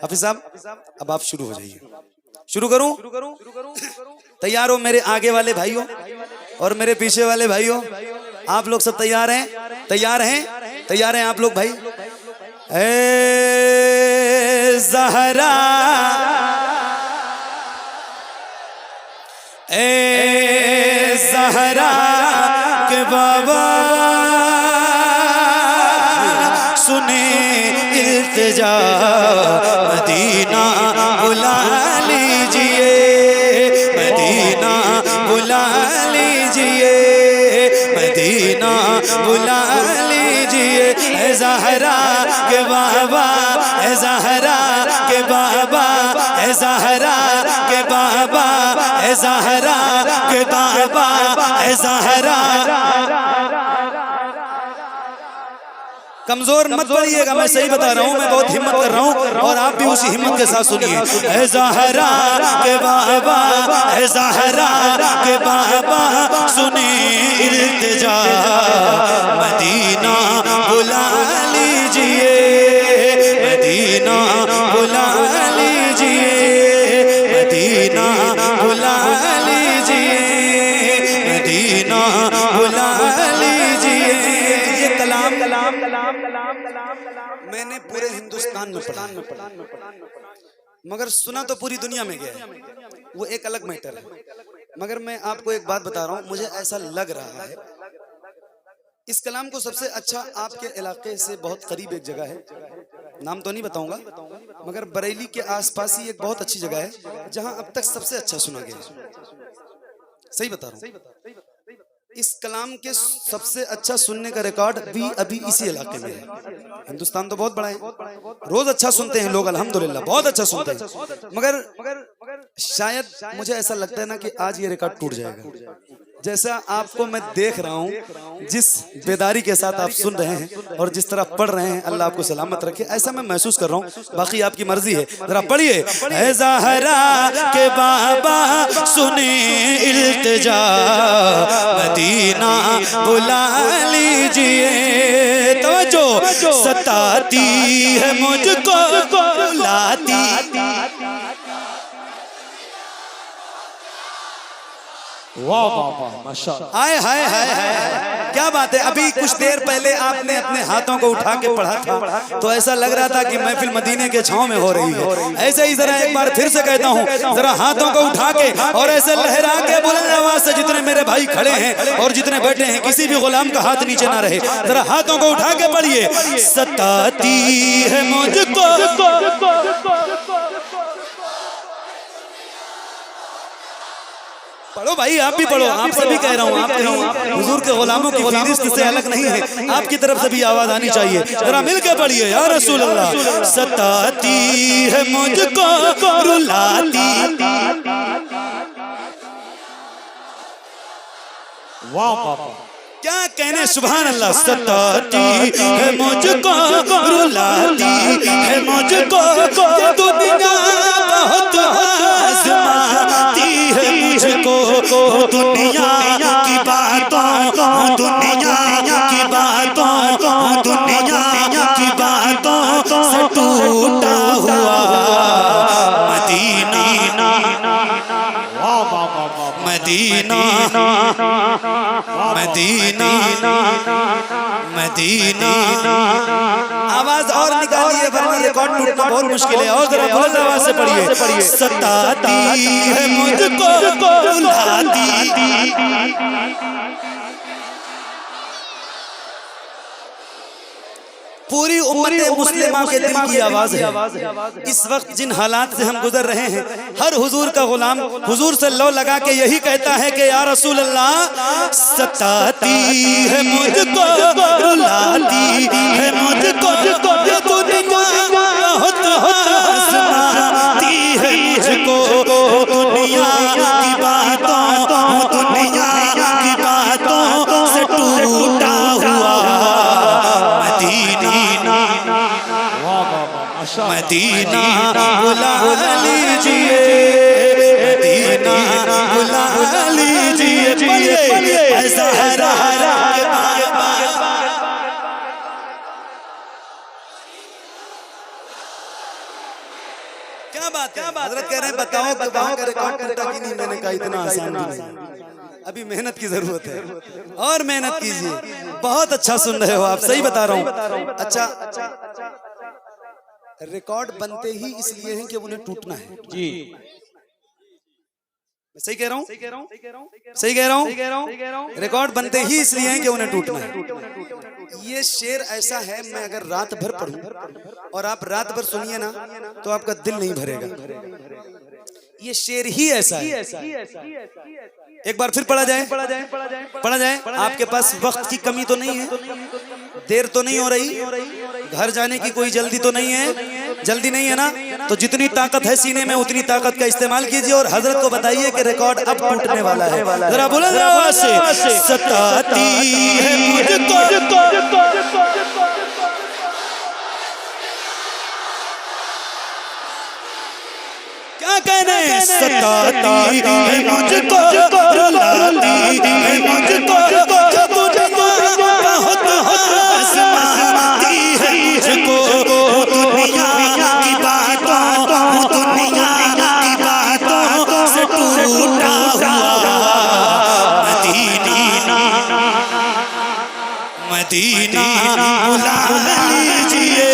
हाफिज साहब अब आप शुरू हो जाइए। शुरू करूं? तैयार हो मेरे आगे वाले भाइयों और मेरे पीछे वाले भाइयों? आप लोग सब तैयार हैं? तैयार हैं? तैयार हैं आप लोग भाई? ए ज़हरा, ए ज़हरा के बाबा सुने इल्तिजा, मदीना बुला लीजिए, मदीना बुला लीजिए, मदीना बुला लीजिए। ए ज़हरा के बाबा, ए ज़हरा के बाबा, ए ज़हरा के बाबा, ए ज़हरा के बाबा, ए ज़हरा। कमजोर मत पड़िएगा, मैं सही बता रहा हूँ, मैं बहुत हिम्मत कर रहा हूँ और आप भी उसी हिम्मत के साथ सुनिए। ए ज़हरा के बाबा, ए ज़हरा के बाबा सुने इल्तिजा, मदीना बुला लीजिए, मदीना बुला लीजिए, मदीना बुला लीजिए, मदीना बुला लीजिए। ये कलाम मैंने पूरे हिंदुस्तान में पढ़ा, मगर सुना तो पूरी दुनिया में गया है, वो एक अलग मैटर है। मगर मैं आपको एक बात बता रहा हूँ, मुझे ऐसा लग रहा है इस कलाम को सबसे अच्छा आपके इलाके से बहुत करीब एक जगह है, नाम तो नहीं बताऊंगा, मगर बरेली के आसपास ही एक बहुत अच्छी जगह है जहां अब तक सबसे अच्छा सुना गया है। सही बता रहा हूँ, इस कलाम के सबसे अच्छा सुनने का रिकॉर्ड भी अभी इसी इलाके में है। हिंदुस्तान तो बहुत बड़ा है, रोज अच्छा सुनते हैं लोग, अल्हम्दुलिल्लाह बहुत अच्छा सुनते हैं, मगर शायद मुझे ऐसा लगता है ना कि आज ये रिकॉर्ड टूट जाएगा। जैसा आपको मैं देख रहा हूँ, जिस बेदारी के साथ आप सुन रहे हैं और जिस तरह पढ़ रहे हैं, अल्लाह आपको सलामत रखे, ऐसा मैं महसूस कर रहा हूँ। बाकी आपकी मर्जी है, जरा पढ़िए। ए ज़हरा के बाबा सुने इल्तिजा, मदीना बुला लीजिए। तवज्जो, सताती है मुझको बुलाती, वाह वाह वाह, माशाअल्लाह। हाय हाय हाय हाय, क्या बात है। अभी कुछ देर पहले आपने अपने हाथों को उठा के पढ़ा था तो ऐसा लग रहा था कि महफिल मदीने के छांव में हो रही है। ऐसे ही जरा एक बार फिर से कहता हूँ, जरा हाथों को उठा के और ऐसे लहरा के बुलंद आवाज से, जितने मेरे भाई खड़े हैं और जितने बैठे हैं, किसी भी गुलाम का हाथ नीचे ना रहे, जरा हाथों को उठा के पढ़िए। सताती है मुझको, पढ़ो भाई, आप भी पढ़ो, आपसे भी कह रहा हूँ, आप कहीं हुजूर के गुलामों की फहरिस्त से अलग नहीं है, आपकी तरफ से भी आवाज आनी चाहिए। जरा मिलके पढ़िए, या रसूल अल्लाह। सताती है मुझको रुलाती, वाह वाह वाह, क्या कहने, सुभान अल्लाह। सताती है मुझको रुलाती है मुझको, ये दुनिया बहुत आज़माती है मुझको, दुनिया की बातों, दुनिया की बातों, दुनिया की बातों से टूटा हुआ मदीना, वाह वाह वाह वाह, मदीना, मदीना, मदीना। आवाज और निकालिए वरना रिकॉर्ड टूटना बहुत मुश्किल है। और जरा बुलंद आवाज से पढ़िए। सताती है मुझको रुलाती, पूरी उम्मत मुस्लिमा के दिल की आवाज है। इस वक्त जिन हालात से हम गुजर रहे हैं, हर हुजूर का गुलाम हुजूर से लो लगा के यही कहता है कि या रसूल अल्लाह, सताती है मुझको रुलाती है मुझको, ये दुनिया बहुत आज़माती है मुझको, दुनिया की बातों, दुनिया की बातों से टूटा हुआ मदीना, मदीना बुला लीजिए, मदीना बुला लीजिए। ऐसा क्या बात है, हजरत कह रहे हैं बताओ कि वहां का रिकॉर्ड टूटा कि नहीं। मैंने कहा इतना आसान नहीं, अभी मेहनत की जरूरत है और मेहनत कीजिए। बहुत अच्छा सुन रहे हो आप, सही बता रहा हूँ। अच्छा, रिकॉर्ड बनते ही इसलिए हैं कि उन्हें टूटना है। जी मैं सही कह रहा हूँ, सही कह रहा हूँ। रिकॉर्ड बनते ही इसलिए हैं कि उन्हें टूटना है। ये शेर ऐसा है, मैं अगर रात भर पढ़ूं और आप रात भर सुनिए ना तो आपका दिल नहीं भरेगा। ये शेर ही ऐसा है। एक बार फिर पढ़ा जाए, पढ़ा जाए। आपके पास वक्त की कमी तो नहीं है, देर तो नहीं हो रही, घर जाने की कोई जल्दी तो नहीं है, जल्दी नहीं है ना? तो जितनी ताकत है सीने में उतनी ताकत का इस्तेमाल कीजिए और हजरत को बताइए कि रिकॉर्ड अब टूटने वाला है। जरा बोलो आवाज से, सताती है मुझको। क्या कहने, सताती है मुझको, रुलाती है मुझको, जब दुनिया बहुत आजमाती है मुझको। दुनिया की बातों, दुनिया की बातों से टूटा हुआ मदीना, मदीना बुला लीजिए,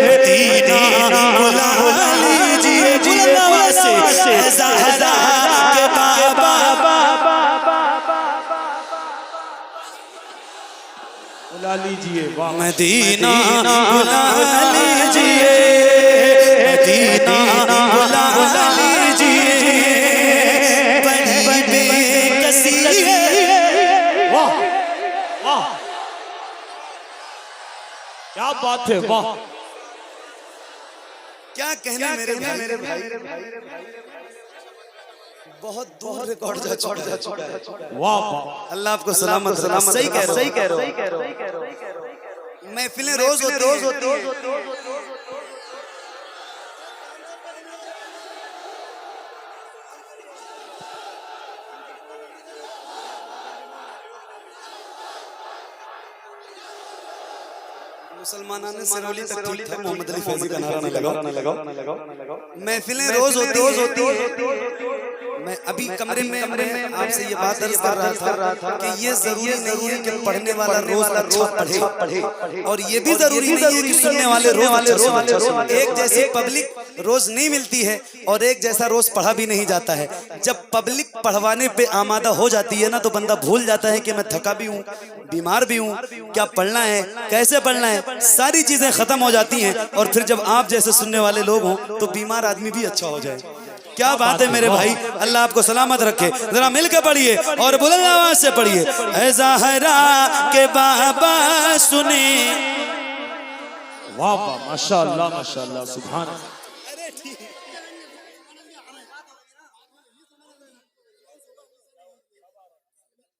मदीना बुला लीजिए। के बाबा बुला लीजिए, मदीना बुला लीजिए, मदीना बुला लीजिए। बड़ी बेकसी है। वाह वाह, क्या बात है, वाह। क्या कहने मेरे भाई, बहुत दूर रिकॉर्ड जा चुका है। वाह वाह, अल्लाह आपको सलामत रखे। सही कह रहे हो। महफिलें रोज होती है। मुसलमाना ने सिरौली तक ठीक था, मोहम्मद अली फैजी का नारा न लगाओ। महफिलें रोज होती है। मैं अभी कमरे में आपसे ये बात अर्ज कर रहा था कि ये जरूरी नहीं है कि पढ़ने वाला रोज अच्छा पढ़े, और ये भी जरूरी नहीं है कि सुनने वाले रोज अच्छा सुने। एक जैसी पब्लिक रोज नहीं मिलती है और एक जैसा रोज पढ़ा भी नहीं जाता है। जब पब्लिक पढ़वाने पे आमादा हो जाती है ना तो बंदा भूल जाता है कि मैं थका भी हूँ, बीमार भी हूँ, क्या पढ़ना है, कैसे पढ़ना है, सारी चीजें खत्म हो जाती हैं। और फिर जब आप जैसे सुनने वाले लोग हों तो बीमार आदमी भी अच्छा हो जाए। क्या बात है मेरे भाई, अल्लाह आपको सलामत रखे। जरा मिलकर पढ़िए और बुलंद आवाज से पढ़िए। ऐ ज़हरा के बाबा सुने। वाह वाह, माशाअल्लाह माशाअल्लाह, सुभान।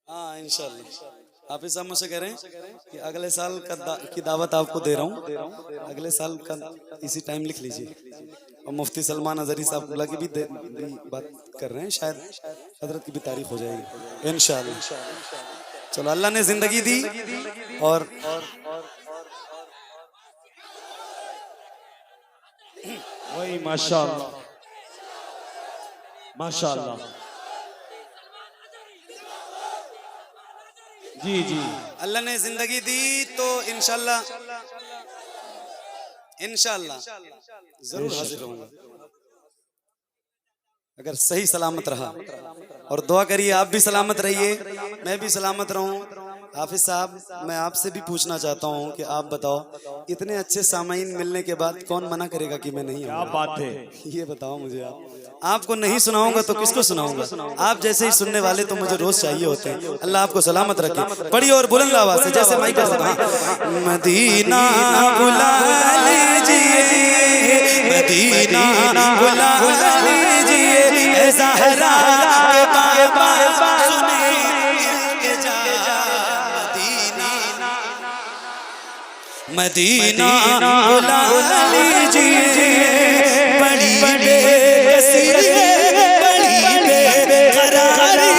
हाँ इंशाल्लाह। हाफिज साहब मुझसे कह रहे हैं कि अगले साल की दावत आपको दे रहा हूँ, अगले साल का इसी टाइम लिख लीजिए। और मुफ्ती सलमान अजहरी साहब की भी बात कर रहे हैं, शायद हजरत की भी तारीख हो जाएगी इंशाल्लाह। चलो, अल्लाह ने जिंदगी दी और वही, माशाअल्लाह माशाअल्लाह। जी जी, अल्लाह ने जिंदगी दी तो इंशाल्लाह जरूर हाजिर होऊंगा अगर सही सलामत रहा। और दुआ करिए आप भी सलामत रहिए, मैं भी सलामत रहूं। हाफिज साहब, मैं आपसे भी पूछना चाहता हूं कि आप बताओ, इतने अच्छे सामाईन मिलने के बाद कौन मना करेगा कि मैं नहीं क्या बात है, ये बताओ मुझे। आपको नहीं सुनाऊंगा तो किसको सुनाऊंगा? आप जैसे ही सुनने वाले तो मुझे रोज चाहिए होते हैं। अल्लाह आपको सलामत रखे। पढ़िए और बुलंद आवाज से, जैसे माइक पर। मदीना बुला लीजिए, मदीना बुला लीजिए। ऐ ज़हरा के बाबा सुने के जा, मदीना बुला लीजिए। बड़ी बेकसी है, बड़ी बेकरारी,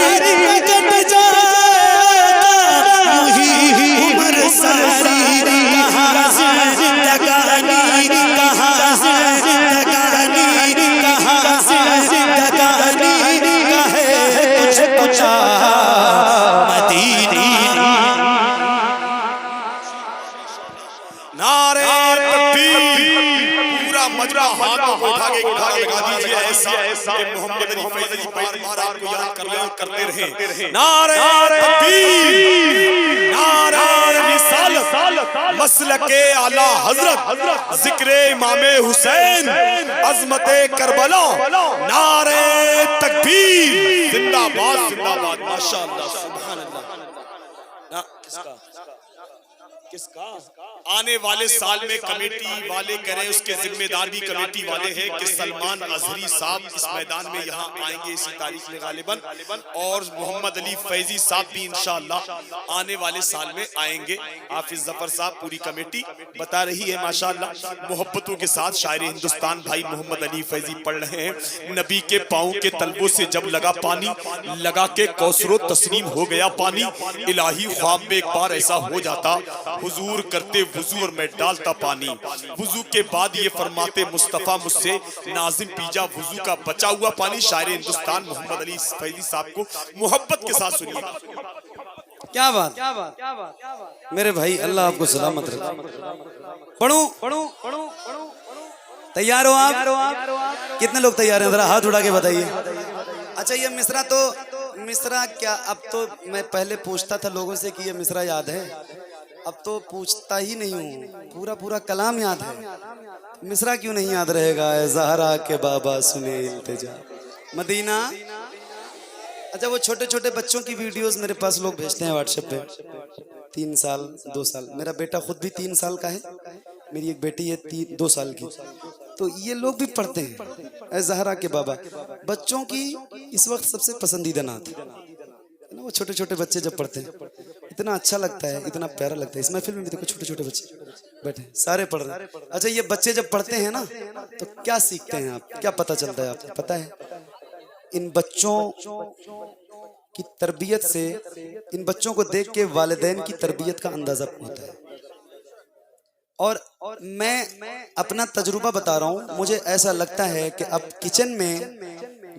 कट जाता यूं ही उम्र सारी। कहाँ से लगानी, कहाँ से लगानी, मजमा हाथों को उठा के लगा दीजिए ऐसा कि मोहम्मद अली फैजी बार-बार आपको याद करते रहे। नारे तकबीर, नारे रिसालत, मसलके आला हजरत, जिक्रे इमामे हुसैन, अज़मते करबला, नारे तकबीर, जिंदाबाद जिंदाबाद। माशाअल्लाह, सुभान अल्लाह। किसका आने वाले साल में कमेटी वाले करें, उसके जिम्मेदार भी कमेटी वाले हैं कि सलमान अजहरी साहब इस मैदान में यहाँ आएंगे इसी तारीख में गालिबन, और मोहम्मद अली फैजी साहब भी इंशाअल्लाह आने वाले साल में आएंगे। हाफिज जफर साहब, पूरी कमेटी बता रही है माशाअल्लाह, मोहब्बतों के साथ शायर हिंदुस्तान भाई मोहम्मद अली फैजी पढ़ रहे हैं। नबी के पाँव के तलबों से जब लगा पानी, लगा के कौसरो तस्नीम हो गया पानी, इलाही ख्वाब में एक बार ऐसा हो जाता, हुजूर करते वुजू और मैं डालता पानी, वुजू के बाद ये फरमाते मुस्तफा मुझसे नाजिम पीजा वुजू का बचा हुआ पानी। शायर हिंदुस्तान मोहम्मद अली फैजी साहब को मोहब्बत के साथ सुनिए। क्या बात मेरे भाई, अल्लाह आपको सलामत रखे। पढ़ूं? तैयार हो आप? कितने लोग तैयार हैं? जरा हाथ उठा के बताइए। अच्छा, ये मिसरा क्या, अब तो मैं पहले पूछता था लोगों से कि ये मिसरा याद है, अब तो पूछता ही नहीं हूँ, पूरा कलाम याद है। मिसरा क्यों नहीं याद रहेगा? ज़हरा के बाबा सुने इल्तिजा मदीना। अच्छा, वो छोटे छोटे बच्चों की वीडियोस मेरे पास लोग भेजते हैं व्हाट्सएप पे, 3 साल 2 साल, मेरा बेटा खुद भी 3 साल का है, मेरी एक बेटी है 2 साल की, तो ये लोग भी पढ़ते हैं ज़हरा के बाबा। बच्चों की इस वक्त सबसे पसंदीदा नात है ना, वो छोटे छोटे बच्चे जब पढ़ते हैं इतना अच्छा लगता है, इतना प्यारा लगता है। इस महफिल में भी देखो छोटे छोटे बच्चे बैठे सारे पढ़ रहे हैं। अच्छा, ये बच्चे जब पढ़ते हैं ना तो क्या सीखते हैं आप, क्या पता चलता है आपको पता है? इन बच्चों की तरबियत से, इन बच्चों को देख के वालिदैन की तरबियत का अंदाजा होता है। और मैं अपना तजुर्बा बता रहा हूँ, मुझे ऐसा लगता है कि अब किचन में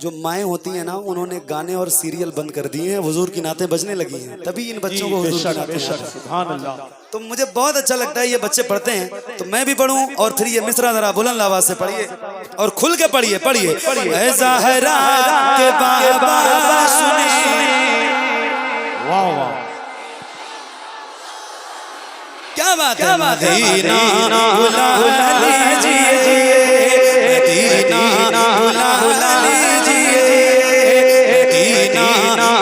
जो माएँ होती हैं ना, उन्होंने गाने और सीरियल बंद कर दिए हैं, हुजूर की नातें बजने लगी हैं, तभी इन बच्चों को हुजूर की नातें। सुभान अल्लाह। तो मुझे बहुत अच्छा लगता है ये बच्चे पढ़ते हैं, तो मैं भी पढ़ूं। और फिर ये मिसरा जरा बुलंद आवाज से पढ़िए और खुल के पढ़िए। ऐ ज़हरा के बाबा सुने। वाह वाह, क्या बात है? मदीना बुला लीजिए, मदीना बुला लीजिए, मदीना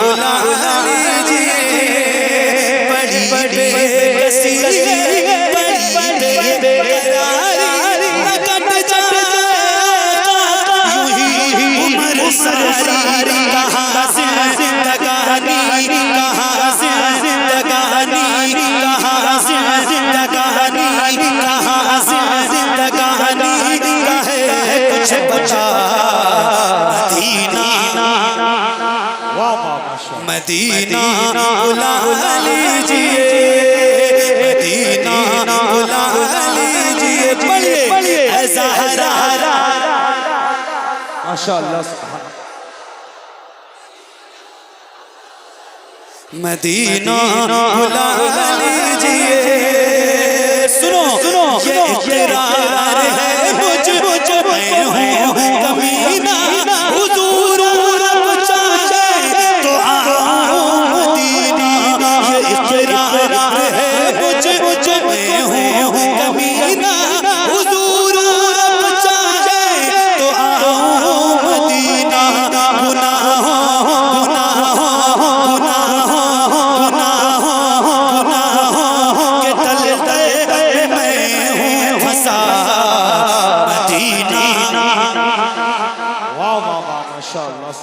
बुला लीजिए। बड़ी बेकसी, बड़ी बेकरारी कट जाए यूं ही उम्र सारी। कहाँ से जिंदगानी, कहाँ से जिंदगानी, कहाँ से जिंदगानी, कहाँ से जिंदगानी कहे कुछ बचा। मदीना बुला लीजिए, मदीना बुला लीजिए। पढ़िए ऐ ज़हरा। माशाअल्लाह। मदीना बुला लीजिए। सुनो ये इकरार है मुझ में हूँ कमीना, हुजूर रब चाहे तो आओ मदीना। ये इकरार है मुझ में हूँ कमीना, हुजूर रब चाहे तो आओ मदीना।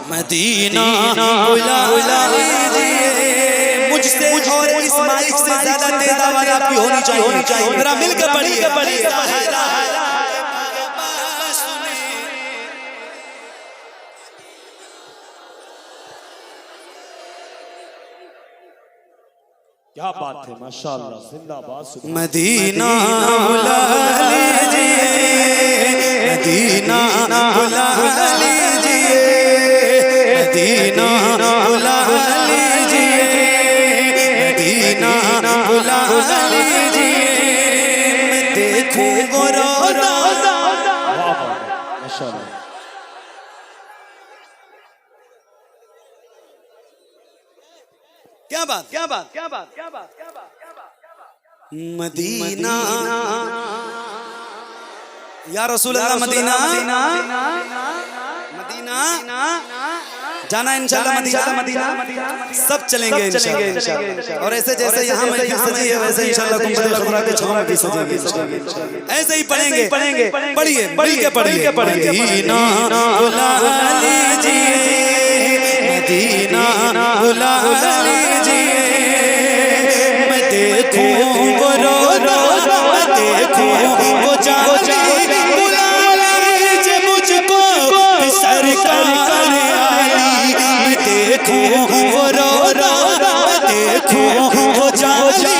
मदीना बुला लीजिए। मुझसे और इस माइक से ज्यादा तेज आवाज आपकी होनी चाहिए। जरा मिलकर पढ़िए। क्या बात है, माशाअल्लाह, जिंदाबाद। मदीना बुला लीजिए, मदीना बुला लीजिए, मदीना बुला लीजिए, मदीना बुला लीजिए। मैं देखूं वो रोज़ा माशाल्लाह। क्या बात, क्या बात, क्या बात, क्या बात, क्या बात, मदीना या रसूल अल्लाह, मदीना मदीना जाना इंशाल्लाह, मदीना सब चलेंगे इंशाल्लाह। और ऐसे जैसे यहाँ महफिल सजी है वैसे इंशाल्लाह गुंबद खबरा के छांव में भी सजेगी, ऐसे ही पढ़ेंगे। पढ़िए, मिल के पढ़िए। मदीना बुला लीजिए, मदीना बुला लीजिए, मैं देखूं वो रोज़ा, मैं देखूं वो जाली, बुला लीजिए मुझको सरकार आली, मैं देखूं वो रोज़ा, मैं देखूं वो जाली,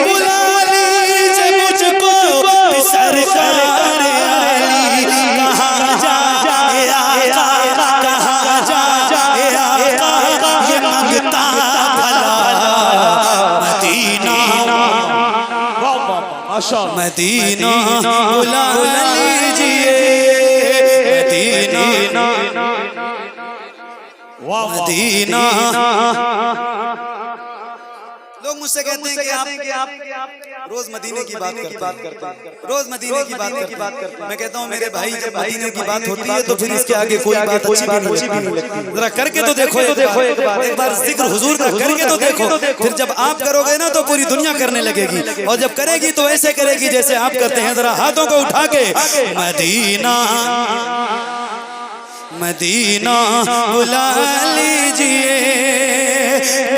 बुला लीजिए मुझको सरकार आली। कहाँ जाए आका, कहाँ जाए आका, ये मंगता भला मदीना, मदीना बुला लीजिए, मदीना मदीना। लोग मुझसे कहते हैं कि आप रोज मदीने की बात करते हैं, रोज मदीने की बात करते हैं। मैं कहता हूँ मेरे भाई, जब मदीने की बात होती है तो फिर इसके आगे कोई बात अच्छी भी नहीं लगती। जरा करके तो देखो, एक बार जिक्र हुजूर का करके तो देखो, फिर जब आप करोगे ना तो पूरी दुनिया करने लगेगी, और जब करेगी तो ऐसे करेगी जैसे आप करते हैं। जरा हाथों को उठा के मदीना मदीना बुला लीजिए,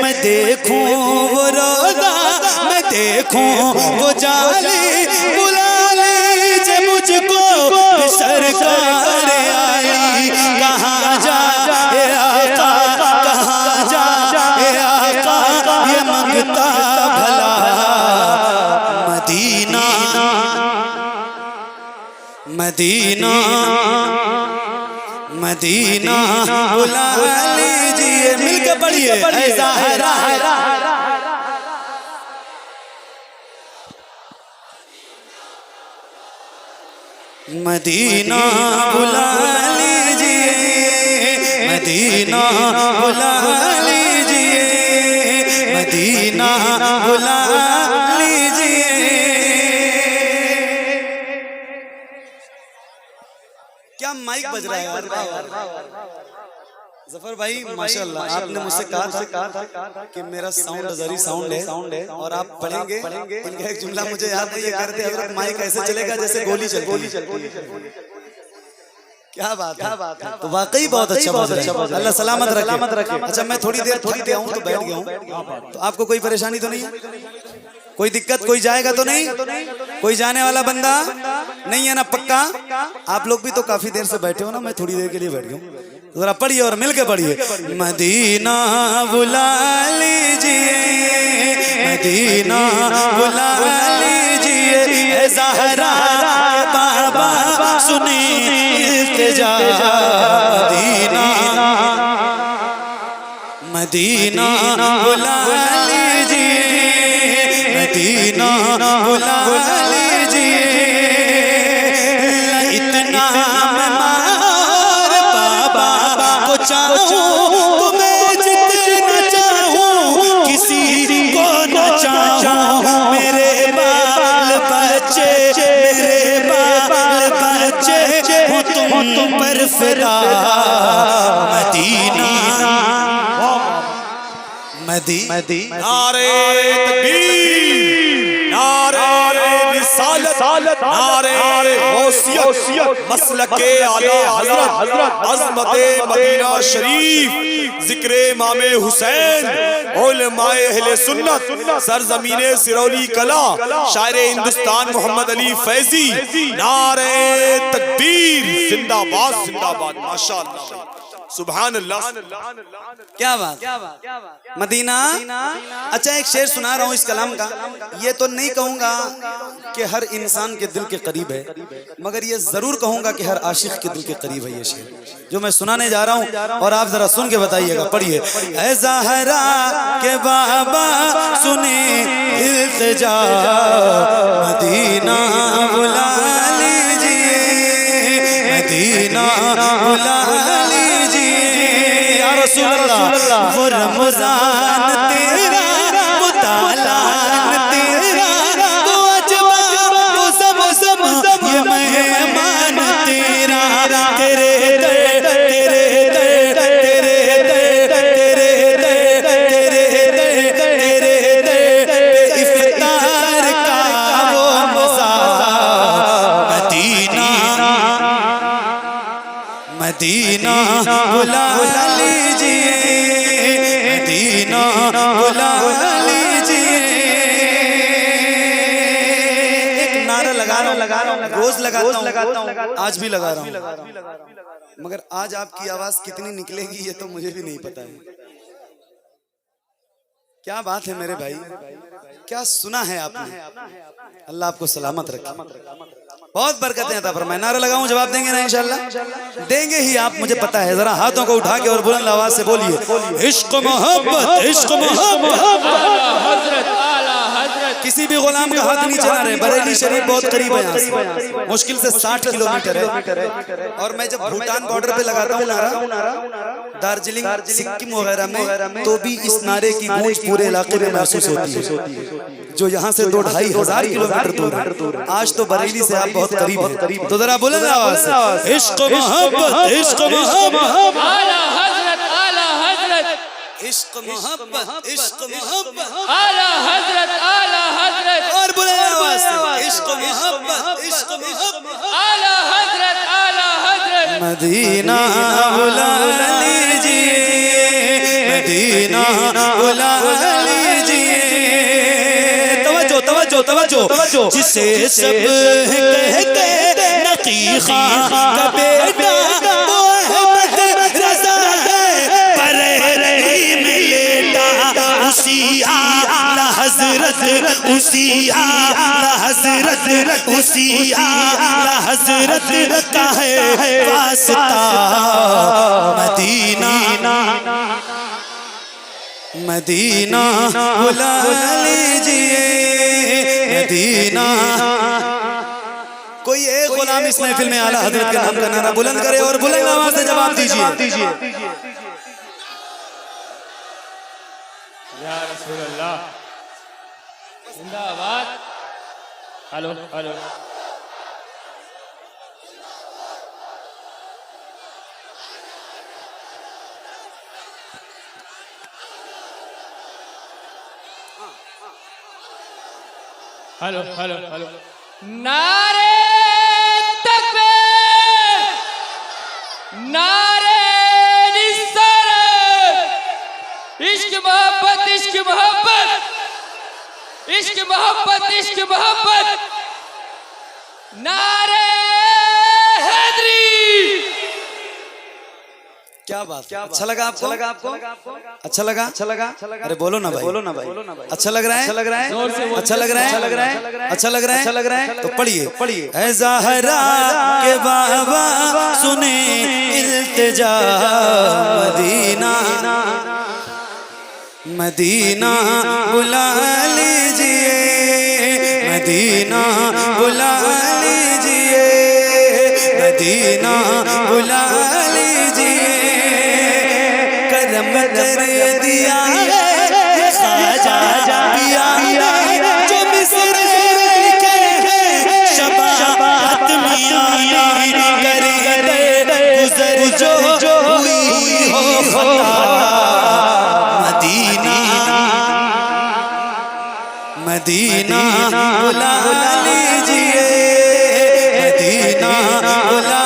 मैं देखूं वो रोज़ा, मैं देखूं वो जाली, बुला लीजिए मुझको सरकार आली। कहाँ जाए आका, कहाँ जाए आका, ये मंगता भला मदीना, मदीना मदीना बुला लीजिए। मिलकर पढ़िए, ऐ ज़हरा मदीना बुला लीजिए, मदीना बुला लीजिए, मदीना बुला लीजिए। क्या माइक बज रहा है यार, जफर भाई माशाल्लाह। आपने मुझसे कहा था कि मेरा साउंड अजहरी साउंड है, और आप पढ़ेंगे। इनका एक जुमला मुझे याद नहीं, ये कहते हजरत माइक ऐसे चलेगा जैसे गोली चलती है। क्या बात है, तो वाकई बहुत अच्छा, अल्लाह सलामत रखे। अच्छा, मैं थोड़ी देर थक गया हूँ तो बैठ गया हूँ, तो आपको कोई परेशानी तो नहीं है, कोई दिक्कत, कोई जाएगा तो नहीं, कोई जाने वाला बंदा नहीं है ना, पक्का? आप लोग भी तो काफी देर से बैठे हो ना, मैं थोड़ी देर के लिए बैठ गया हूँ। जरा पढ़िए और मिलके पढ़िए, मदीना बुला लीजिए, मदीना बुला लीजिए, ऐ ज़हरा बाबा सुनी इल्तिजा, मदीना मदीना बुला लीजिए, मदीना बुला लीजिए। इतना मैं मार बाबा को चाहूं, तुम्हें जितना चाहूं, किसी को न चाहूं। मेरे बाल बच्चे, मेरे बाल बच्चे हो तुम पर फिदा, मदीना मदीना। नारे तकबीर, नारे रिसालत, नारे गौसियत, मसलके आला हज़रत, अज़मते मदीना शरीफ, जिक्रे इमामे हुसैन, उलमाए अहले सुन्नत, सरजमीने सिरौली कला, शायरे हिंदुस्तान मोहम्मद अली फैजी। नारे तकबीर, जिंदाबाद जिंदाबाद, माशाअल्लाह, सुभान अल्लाह। क्या बात, मदीना। अच्छा, एक शेर सुना रहा हूँ इस कलाम का। ये तो नहीं कहूंगा कि हर इंसान के दिल के करीब है, मगर ये जरूर कहूंगा कि हर आशिक के दिल के करीब है ये शेर जो मैं सुनाने जा रहा हूँ, और आप जरा सुन के बताइएगा। पढ़िए, ऐ ज़हरा के बाबा सुने इल्तिजा, मदीना बुला लीजिए, मदीना तेरे दर तेरे दर तेरे दर तेरे दर तेरे दर तेरे दर इफ्तार का वो मजा मदीना मदीना बुला लीजिए मदीना बुला लीजिए। एक नारा लगा रहा हूँ रोज लगाता हूँ आज भी लगा रहा हूँ मगर आज आपकी आवाज कितनी निकलेगी ये तो मुझे भी नहीं पता है। क्या बात है मेरे भाई, क्या सुना है आपने। अल्लाह आपको सलामत रखे, बहुत बरकतें अता फरमाए। नारा लगाऊं जवाब देंगे ना इंशाल्लाह देंगे ही आप, मुझे पता है। जरा हाथों को उठा के और बुलंद आवाज से बोलिए इश्क मोहब्बत इश्क मोहब्बत। किसी भी गुलाम का हाथ नीचे ना रहे। बरेली शरीफ बहुत करीब है यहाँ से, मुश्किल से 60 किलोमीटर है। और मैं जब भूटान बॉर्डर पे लगाता हूँ नारा, दार्जिलिंग सिक्किम वगैरह में, तो भी इस नारे की गूंज पूरे इलाके में महसूस होती है, जो यहाँ से 2-2.5 हजार किलोमीटर दूर है। आज तो बरेली से आप बहुत करीब हैं, तो जरा बुलंद आवाज से इश्क मोहब्बत इश्क मोहब्बत आला हजरत आला हजरत इश्क मोहब्बत इश्क मोहब्बत आला हजरत और बुलंद आवाज से इश्क मोहब्बत आला हजरत मदीना बुला लीजिए मदीना बुला लीजिए। तवज्जो तवज्जो तवज्जो जिसे सब कहते नकी खां का बेटा वो अहमद रज़ा है, बरेली में लेटा उसी आला हजरत उसी आला हजरत उसी आला हजरत का है वास्ता मदीना मदीना बुला लीजिए मदीना। कोई एक गुलाम इस महफिल में आला हजरत के नाम का नारा बुलंद करे और बुलंद आवाज से जवाब दीजिए। या रसूल अल्लाह जिंदाबाद। Hello hello hello hello hello नारे तकबीर नारे निस्सर इश्क मोहब्बत इश्क मोहब्बत इश्क मोहब्बत इश्क मोहब्बत नारे हैदरी। क्या बात, अच्छा लगा आपको अच्छा लगा अरे बोलो ना भाई अच्छा लग रहा है अच्छा लग रहा है अच्छा लग रहा है तो पढ़िए ऐ ज़हरा के बाबा सुने इल्तिजा मदीना मदीना बुला लीजिए मदीना बुला लीजिए मदीना बुला लीजिए। करम कर दिया है ख्वाजा पिया जो मिस्र के शबात मियां कर दे गुजर जो हुई हो खता मदीना मदीना बुला लीजिए मदीना बुला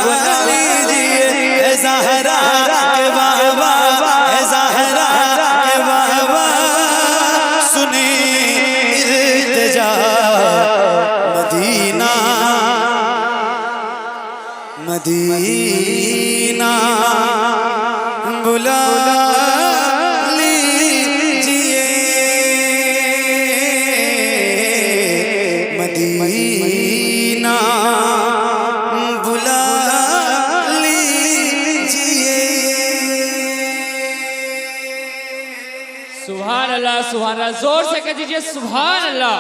लीजिए। ज़हरा के बाबा ज़हरा के बाबा सुने इल्तिजा मदीना मदीना बुला लीजिए मदीना बुला लीजिए। सुभान अल्लाह जोर से कह दीजिए सुभान अल्लाह।